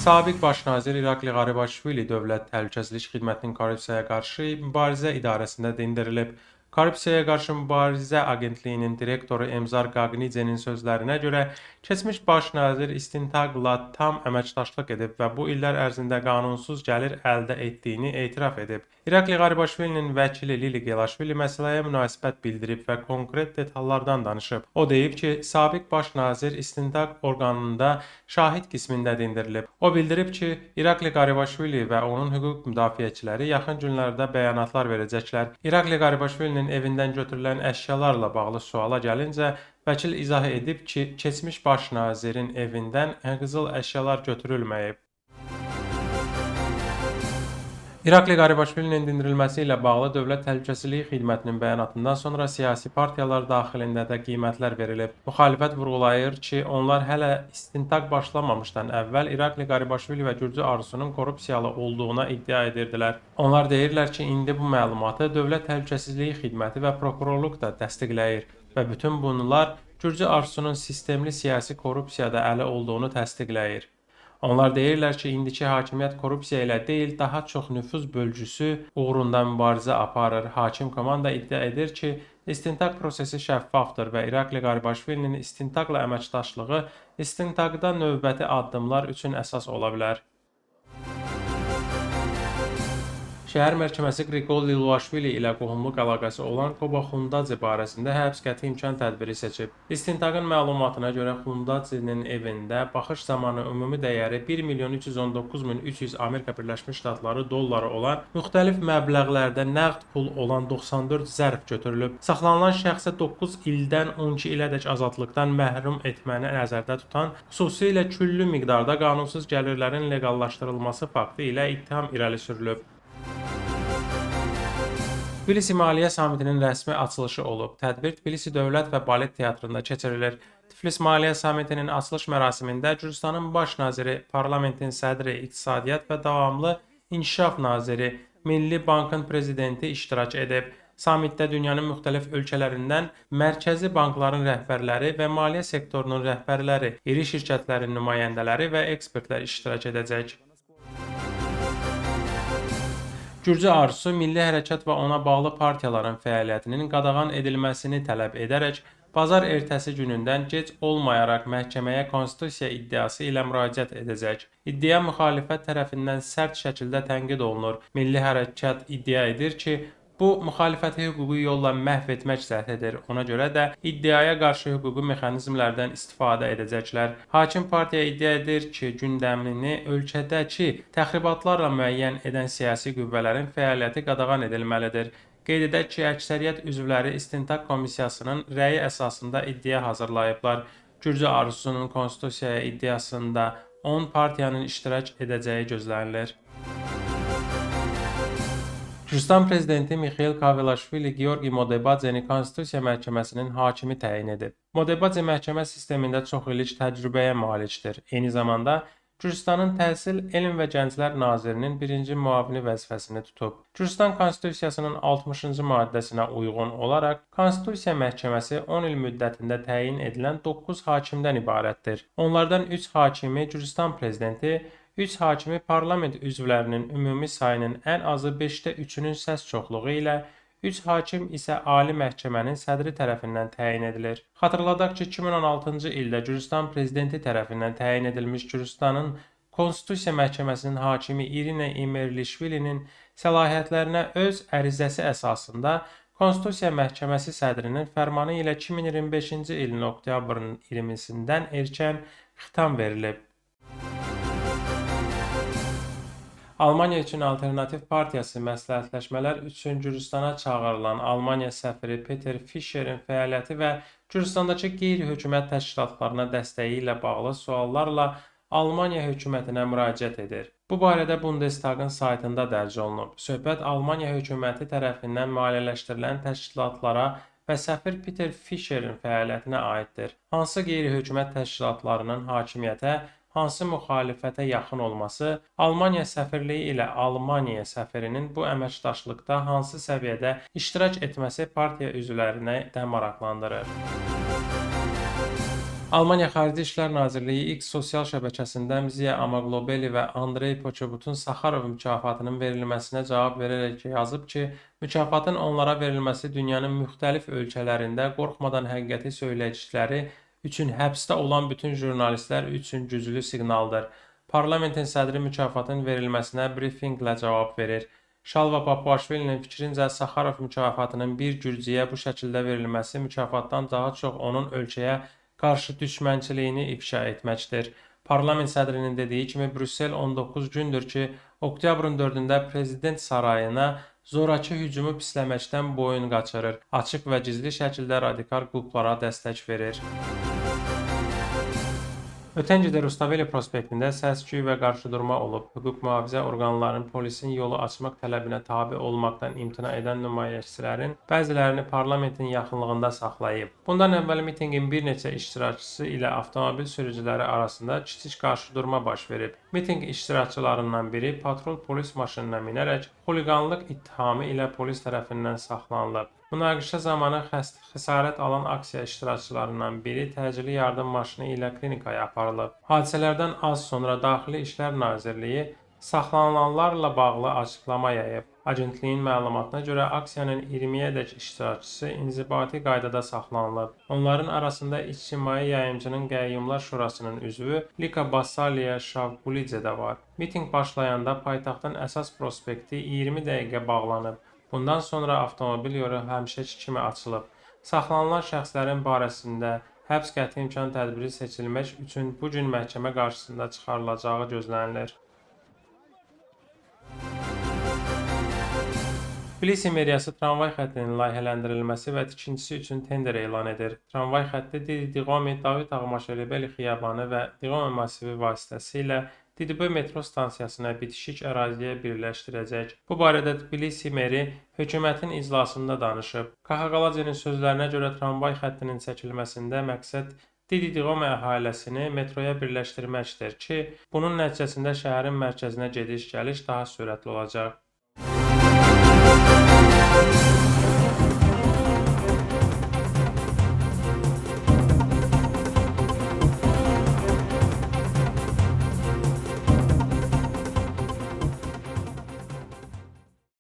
Sabiq baş nazir İrakli Qaribaşvili Dövlət Təhlükəsizlik Xidmətinin korrupsiyaya qarşı mübarizə idarəsində dindirilib. Korrupsiyaya qarşı mübarizə agentliyinin direktoru Emzar Qaqnidzenin sözlərinə görə, keçmiş baş nazir istintaqla tam əməkdaşlıq edib və bu illər ərzində qanunsuz gəlir əldə etdiyini etiraf edib. İrakli Qaribaşvilinin vəkili Lili Gelaşvili məsələyə münasibət bildirib və konkret detallardan danışıb. O deyib ki, sabiq baş nazir istintaq orqanında şahid qismində dindirilib. O bildirib ki, İrakli Qaribaşvili və onun hüquq müdafiəçiləri yaxın günlərdə bəyanatlar verəcəklər. İrakli Qaribaşvilinin evindən götürülən əşyalarla bağlı suala gəlincə, vəkil izah edib ki, keçmiş baş nazirin evindən qızıl əşyalar götürülməyib. İrakli Qaribaşvilinin dindirilməsi ilə bağlı Dövlət Təhlükəsizlik Xidmətinin bəyanatından sonra siyasi partiyalar daxilində də qiymətlər verilib. Müxalifət vurğulayır ki, onlar hələ istintaq başlamamışdan əvvəl İrakli Qaribaşvili və Gürcü Arzusunun korrupsiyalı olduğuna iddia edirdilər. Onlar deyirlər ki, indi bu məlumatı Dövlət Təhlükəsizlik Xidməti və prokurorluq da təsdiqləyir və bütün bunlar Gürcü Arzusunun sistemli siyasi korrupsiyada əli olduğunu təsdiqləyir. Onlar deyirlər ki, indiki hakimiyyət korrupsiya ilə deyil, daha çox nüfuz bölgüsü uğrunda mübarizə aparır. Hakim komanda iddia edir ki, istintaq prosesi şəffafdır və İrakli Qaribaşvilinin istintaqla əməkdaşlığı istintaqda növbəti addımlar üçün əsas ola bilər. Şəhər məhkəməsi Qriqol Lilvaşvili ilə qohumluq əlaqəsi olan Koba Xundadze barəsində həbs qəti imkan tədbiri seçib. İstintaqın məlumatına görə Xundadzinin evində baxış zamanı ümumi dəyəri 1.319.300 Amerika Birləşmiş Ştatları dolları olan müxtəlif məbləğlərdə nəqd pul olan 94 zərf götürülüb. Saxlanılan şəxsə 9 ildən 12 ilədək azadlıqdan məhrum etməni nəzərdə tutan, xüsusilə küllü miqdarda qanunsuz gəlirlərin leqallaşdırılması faktı ilə ittiham irəli sürülüb. Tbilisi Maliyyə Samitinin rəsmi açılışı olub. Tədbir Tbilisi Dövlət və Balet Teatrında keçirilir. Tiflis Maliyyə Samitinin açılış mərasimində Gürcüstanın baş naziri, parlamentin sədri, iqtisadiyyat və davamlı inkişaf naziri, Milli Bankın prezidenti iştirak edib. Samitdə dünyanın müxtəlif ölkələrindən mərkəzi bankların rəhbərləri və maliyyə sektorunun rəhbərləri, iri şirkətlərin nümayəndələri və ekspertlər iştirak edəcək. Gürcü Arzusu Milli Hərəkat və ona bağlı partiyaların fəaliyyətinin qadağan edilməsini tələb edərək, bazar ertəsi günündən gec olmayaraq məhkəməyə konstitusiya iddiası ilə müraciət edəcək. İddia müxalifət tərəfindən sərt şəkildə tənqid olunur. Milli Hərəkat iddia edir ki, bu, müxalifəti hüquqi yolla məhv etmək cəhdidir. Ona görə də iddiaya qarşı hüquqi mexanizmlərdən istifadə edəcəklər. Hakim partiya iddia edir ki, gündəmini ölkədəki təxribatlarla müəyyən edən siyasi qüvvələrin fəaliyyəti qadağan edilməlidir. Qeyd edək ki, əksəriyyət üzvləri istintaq komissiyasının rəyi əsasında iddia hazırlayıblar. Gürcü Arzusunun konstitusiyaya iddiasında 10 partiyanın iştirak edəcəyi gözlənilir. Gürcüstan prezidenti Mixail Kavelaşvili Georgi Modebadzeni Konstitusiya Məhkəməsinin hakimi təyin edib. Modebadze məhkəmə sistemində çoxillik təcrübəyə malikdir. Eyni zamanda Gürcüstanın Təhsil, Elm və Gənclər Nazirinin birinci müavini vəzifəsini tutub. Gürcüstan Konstitusiyasının 60-cı maddəsinə uyğun olaraq Konstitusiya Məhkəməsi 10 il müddətində təyin edilən 9 hakimdən ibarətdir. Onlardan 3 hakimi Gürcüstan prezidenti, 3 hakimi parlament üzvlərinin ümumi sayının ən azı 5də 3-ünün səs çoxluğu ilə, 3 hakim isə Ali Məhkəmənin sədri tərəfindən təyin edilir. Xatırladaq ki, 2016-cı ildə Gürcüstan prezidenti tərəfindən təyin edilmiş Gürcüstanın Konstitusiya Məhkəməsinin hakimi İrina İmerlişvilinin səlahiyyətlərinə öz ərizəsi əsasında Konstitusiya Məhkəməsi sədrinin fərmanı ilə 2025-ci ilin oktyabrın 20-sindən erkən xitam verilib. Almaniya üçün Alternativ Partiyası məsləhətləşmələr üçün Gürcüstana çağırılan Almaniya səfiri Peter Fischerin fəaliyyəti və Gürcüstandakı qeyri-hökumət təşkilatlarına dəstəyi ilə bağlı suallarla Almaniya hökumətinə müraciət edir. Bu barədə Bundestagın saytında dərc olunub. Söhbət Almaniya hökuməti tərəfindən maliyyələşdirilən təşkilatlara və səfir Peter Fischerin fəaliyyətinə aiddir. Hansı qeyri-hökumət təşkilatlarının hakimiyyətə, hansı müxalifətə yaxın olması, Almaniya səfirliyi ilə Almaniya səfirinin bu əməkdaşlıqda hansı səviyyədə iştirak etməsi partiya üzvlərini də maraqlandırır. Almaniya Xarici İşlər Nazirliyi X sosial şəbəkəsində Mziya Amaglobeli və Andrey Poçobutun Saxarov mükafatının verilməsinə cavab verərək yazıb ki, mükafatın onlara verilməsi dünyanın müxtəlif ölkələrində qorxmadan həqiqəti söylədikləri üçün həbsdə olan bütün jurnalistlər üçün güclü siqnaldır. Parlamentin sədri mükafatın verilməsinə brifinqlə cavab verir. Şalva Papuaşvilinin fikrincə Saxarov mükafatının bir gürcüyə bu şəkildə verilməsi mükafatdan daha çox onun ölkəyə qarşı düşmənçiliyini ifşa etməkdir. Parlament sədrinin dediyi kimi, Brüssel 19 gündür ki, oktyabrın 4-də prezident sarayına zorakı hücumu pisləməkdən boyun qaçırır, açıq və gizli şəkildə radikal qruplara dəstək verir. Ötən gecə Rustaveli prospektində səs-küy və qarşıdurma olub. Hüquq mühafizə orqanlarının polisin yolu açmaq tələbinə tabe olmaqdan imtina edən nümayəşçilərin bəzilərini parlamentin yaxınlığında saxlayıb. Bundan əvvəl mitinqin bir neçə iştirakçısı ilə avtomobil sürücüləri arasında kiçik qarşıdurma baş verib. Mitinq iştirakçılarından biri patrul polis maşınına minərək xuliqanlıq ittihamı ilə polis tərəfindən saxlanılıb. Münaqişə zamanı xəsarət alan aksiya iştirakçılarından biri təcili yardım maşını ilə klinikaya aparılıb. Hadisələrdən az sonra Daxili İşlər Nazirliyi saxlanılanlarla bağlı açıqlama yayıb. Agentliyin məlumatına görə aksiyanın 20-yədək iştirakçısı inzibati qaydada saxlanılıb. Onların arasında İctimai Yayımçının Qəyyumlar Şurasının üzvü Lika Basaliya Şavqulidze də var. Mitinq başlayanda paytaxtın əsas prospekti 20 dəqiqə bağlanıb. Bundan sonra avtomobil yolu həmişəki kimi açılıb. Saxlanılan şəxslərin barəsində həbs qəti imkan tədbiri seçilmək üçün bu gün məhkəmə qarşısında çıxarılacağı gözlənilir. Tbilisi meriyası tramvay xəttinin layihələndirilməsi və tikintisi üçün tender elan edir. Tramvay xətti Didi-Diğomi, David Ağmaşeli-Beli xiyabanı və Diğomi masivi vasitəsilə Didibi metro stansiyasına bitişik əraziyə birləşdirəcək. Bu barədə Tbilisi meri hökumətin iclasında danışıb. Kaxaqalacenin sözlərinə görə tramvay xəttinin çəkilməsində məqsəd Didi-Diğomi əhalisini metroya birləşdirməkdir ki, bunun nəticəsində şəhərin mərkəzinə gediş-gəliş daha sürətli olacaq.